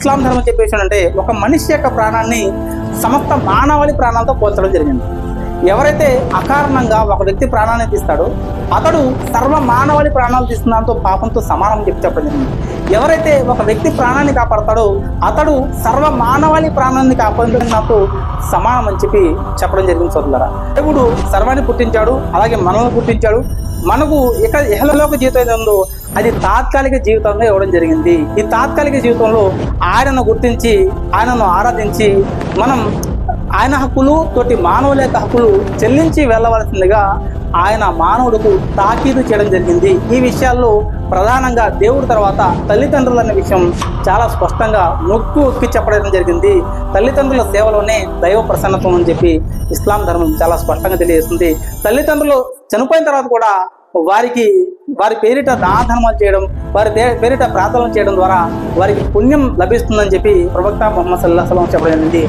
ఇస్లాం ధర్మం చెప్పేసి అంటే ఒక మనిషి యొక్క ప్రాణాన్ని సమస్త మానవాళి ప్రాణాలతో పోల్చడం జరిగింది. ఎవరైతే అకారణంగా ఒక వ్యక్తి ప్రాణాన్ని తీస్తాడో అతడు సర్వ మానవాళి ప్రాణాలు తీస్తున్నంతో పాపంతో సమానం చెప్పడం జరిగింది. ఎవరైతే ఒక వ్యక్తి ప్రాణాన్ని కాపాడతాడో అతడు సర్వ మానవాళి ప్రాణాన్ని కాపాడినంతో సమానం అని చెప్పడం జరిగింది. సోదరులారా, దేవుడు సర్వాన్ని పుట్టించాడు, అలాగే మనల్ని పుట్టించాడు. మనకు ఇక్కడ ఇహలోక జీవితం ఏదో ఉందో అది తాత్కాలిక జీవితంగా ఇవ్వడం జరిగింది. ఈ తాత్కాలిక జీవితంలో ఆయనను గుర్తించి ఆయనను ఆరాధించి మనం ఆయన హక్కులు తోటి మానవుల యొక్క హక్కులు చెల్లించి వెళ్ళవలసిందిగా ఆయన మానవుడికి తాకీదు చేయడం జరిగింది. ఈ విషయాల్లో ప్రధానంగా దేవుడి తర్వాత తల్లిదండ్రులు అనే విషయం చాలా స్పష్టంగా నొక్కి చెప్పడం జరిగింది. తల్లిదండ్రుల సేవలోనే దైవ ప్రసన్నత అని చెప్పి ఇస్లాం ధర్మం చాలా స్పష్టంగా తెలియజేస్తుంది. తల్లిదండ్రులు చనిపోయిన తర్వాత కూడా వారి పేరిట దానధర్మాలు చేయడం, వారి పేరిట ప్రార్థనలు చేయడం ద్వారా వారికి పుణ్యం లభిస్తుందని చెప్పి ప్రవక్త ముహమ్మద్ సల్లల్లాహు అలైహి వసల్లం చెప్పడం జరిగింది.